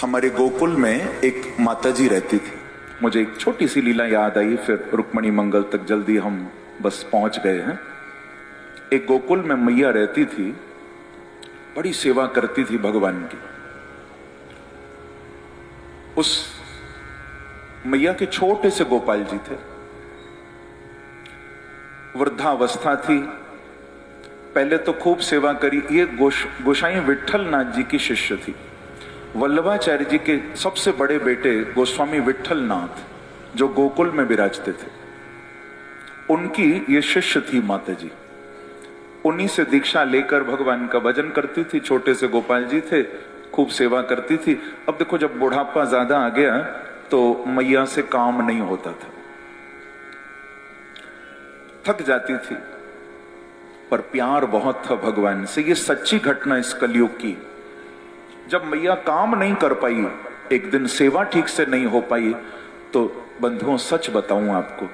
हमारे गोकुल में एक माताजी रहती थी। मुझे एक छोटी सी लीला याद आई, फिर रुक्मणी मंगल तक जल्दी हम बस पहुंच गए हैं। एक गोकुल में मैया रहती थी, बड़ी सेवा करती थी भगवान की। उस मैया के छोटे से गोपाल जी थे, वृद्धावस्था थी। पहले तो खूब सेवा करी। ये गोसाई विट्ठल नाथ जी की शिष्य थी। वल्लभाचार्य जी के सबसे बड़े बेटे गोस्वामी विट्ठल नाथ जो गोकुल में विराजते थे, उनकी ये शिष्य थी माता जी। उन्हीं से दीक्षा लेकर भगवान का भजन करती थी। छोटे से गोपाल जी थे, खूब सेवा करती थी। अब देखो, जब बुढ़ापा ज्यादा आ गया तो मैया से काम नहीं होता था, थक जाती थी, पर प्यार बहुत था भगवान से। ये सच्ची घटना इस कलयुग की। जब मैया काम नहीं कर पाई, एक दिन सेवा ठीक से नहीं हो पाई, तो बंधुओं सच बताऊं आपको,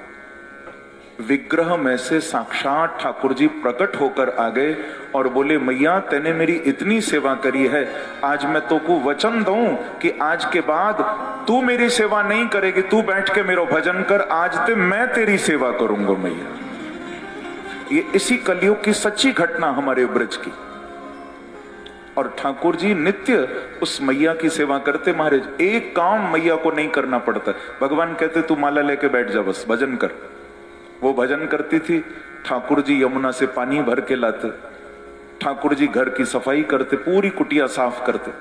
विग्रह में से साक्षात ठाकुर जी प्रकट होकर आ गए और बोले, मैया तेने मेरी इतनी सेवा करी है, आज मैं तो को वचन दूं कि आज के बाद तू मेरी सेवा नहीं करेगी, तू बैठ के मेरा भजन कर, आज ते मैं तेरी सेवा करूंगा मैया। ये इसी कलयुग की सच्ची घटना हमारे ब्रज की। और ठाकुर जी नित्य उस मैया की सेवा करते। महाराज एक काम मैया को नहीं करना पड़ता। भगवान कहते तू माला लेके बैठ जा, बस भजन कर। वो भजन करती थी। ठाकुर जी यमुना से पानी भर के लाते, ठाकुर जी घर की सफाई करते, पूरी कुटिया साफ करते,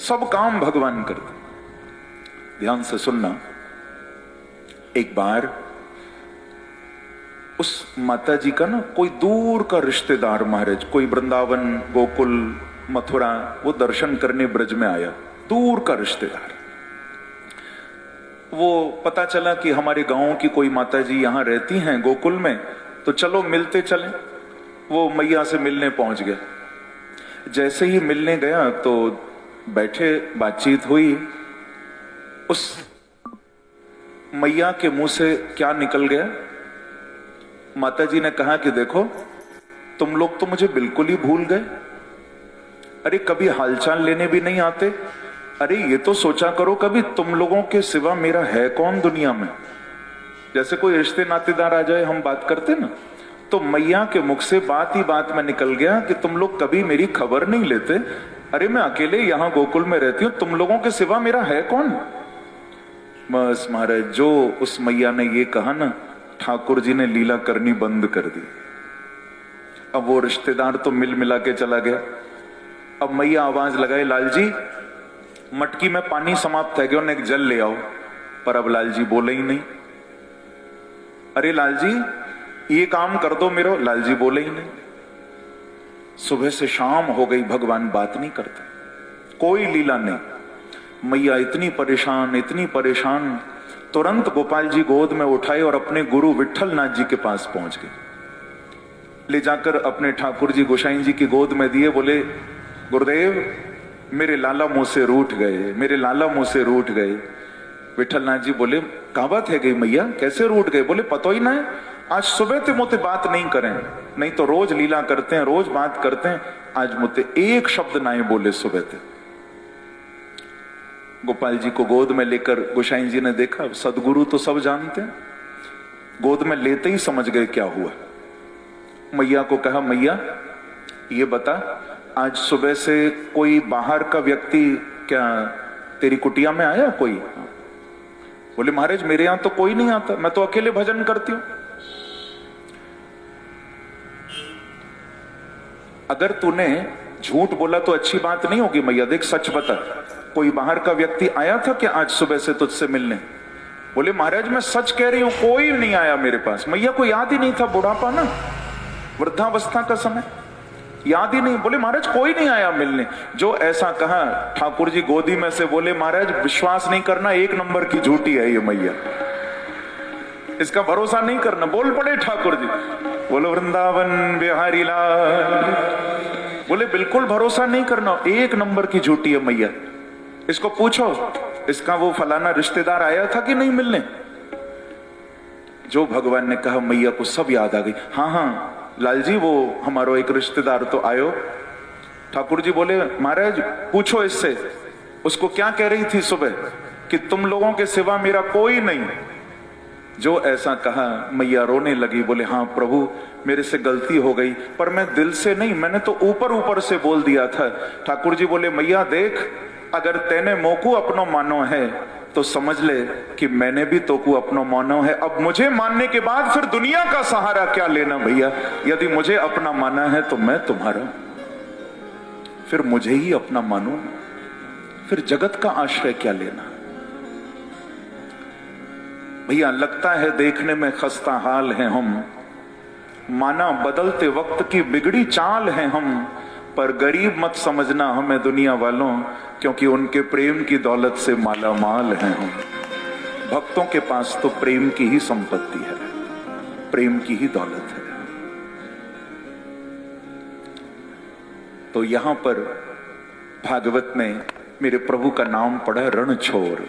सब काम भगवान करते। ध्यान से सुनना। एक बार उस माता जी का ना कोई दूर का रिश्तेदार, महाराज कोई वृंदावन, गोकुल, मथुरा, वो दर्शन करने ब्रज में आया। दूर का रिश्तेदार। वो पता चला कि हमारे गांव की कोई माता जी यहां रहती हैं गोकुल में, तो चलो मिलते चलें। वो मैया से मिलने पहुंच गया। जैसे ही मिलने गया तो बैठे, बातचीत हुई। उस मैया के मुंह से क्या निकल गया? माता जी ने कहा कि देखो, तुम लोग तो मुझे बिल्कुल ही भूल गए। अरे कभी हालचाल लेने भी नहीं आते। अरे ये तो सोचा करो, कभी तुम लोगों के सिवा मेरा है कौन दुनिया में। जैसे कोई रिश्ते नातेदार आ जाए, हम बात करते ना, तो मैया के मुख से बात ही बात में निकल गया कि तुम लोग कभी मेरी खबर नहीं लेते। अरे मैं अकेले यहां गोकुल में रहती हूं, तुम लोगों के सिवा मेरा है कौन। बस महाराज, जो उस मैया ने ये कहा ना, ठाकुर जी ने लीला करनी बंद कर दी। अब वो रिश्तेदार तो मिल मिला के चला गया। अब मैया आवाज लगाए, लाल जी मटकी में पानी समाप्त है गया, एक जल ले आओ। पर अब लाल जी बोले ही नहीं। अरे लाल जी ये काम कर दो मेरो, लाल जी बोले ही नहीं। सुबह से शाम हो गई, भगवान बात नहीं करते, कोई लीला नहीं। मैया इतनी परेशान, इतनी परेशान, तुरंत गोपाल जी गोद में उठाए और अपने गुरु विट्ठल नाथ जी के पास पहुंच गए। ले जाकर अपने ठाकुर जी गोसाई जी की गोद में दिए। बोले, गुरुदेव मेरे लाला मुंह से रूठ गए, मेरे लाला मुंह से रूठ गए। विट्ठल नाथ जी बोले, कहां बात है गई मैया, कैसे रूठ गए? बोले, पता ही ना है, आज सुबह ते मुझे बात नहीं करें, नहीं तो रोज लीला करते हैं, रोज बात करते हैं, आज मुझे एक शब्द ना बोले सुबह ते। गोपाल जी को गोद में लेकर गोसाई जी ने देखा, सदगुरु तो सब जानते हैं, गोद में लेते ही समझ गए क्या हुआ। मैया को कहा, मैया ये बता, आज सुबह से कोई बाहर का व्यक्ति क्या तेरी कुटिया में आया कोई? बोले, महाराज मेरे यहां तो कोई नहीं आता, मैं तो अकेले भजन करती हूं। अगर तूने झूठ बोला तो अच्छी बात नहीं होगी मैया, देख सच बता, कोई बाहर का व्यक्ति आया था क्या आज सुबह से तुझसे मिलने? बोले, महाराज मैं सच कह रही हूं, कोई नहीं आया मेरे पास। मैया को याद ही नहीं था, बुढ़ापा ना, वृद्धावस्था का समय, याद ही नहीं। बोले, महाराज कोई नहीं आया मिलने। जो ऐसा कहा, ठाकुर जी गोदी में से बोले, महाराज विश्वास नहीं करना, एक नंबर की झूठी है ये मैया, इसका भरोसा नहीं करना। बोल पड़े ठाकुर जी, बोलो वृंदावन बिहारी लाल, बोले बिल्कुल भरोसा नहीं करना, एक नंबर की झूठी है मैया। इसको पूछो, इसका वो फलाना रिश्तेदार आया था कि नहीं मिलने? जो भगवान ने कहा, मैया को सब याद आ गई। हाँ हाँ लाल जी, वो हमारो एक रिश्तेदार तो आयो। ठाकुर जी बोले, महाराज पूछो इससे। उसको क्या कह रही थी सुबह कि तुम लोगों के सिवा मेरा कोई नहीं। जो ऐसा कहा मैया रोने लगी, बोले हाँ प्रभु मेरे से गलती हो गई, पर मैं दिल से नहीं, मैंने तो ऊपर ऊपर से बोल दिया था। ठाकुर जी बोले मैया देख, अगर तेने मोकू अपनो मानो है तो समझ ले कि मैंने भी तोकू अपनो मानो है। अब मुझे मानने के बाद फिर दुनिया का सहारा क्या लेना भैया। यदि मुझे अपना माना है तो मैं तुम्हारा, फिर मुझे ही अपना मानो, फिर जगत का आश्रय क्या लेना। भैया लगता है देखने में खस्ता हाल है हम, माना बदलते वक्त की बिगड़ी चाल है हम, पर गरीब मत समझना हमें दुनिया वालों, क्योंकि उनके प्रेम की दौलत से माला माल हैं हम। भक्तों के पास तो प्रेम की ही संपत्ति है, प्रेम की ही दौलत है। तो यहां पर भागवत में मेरे प्रभु का नाम पड़ा रणछोर।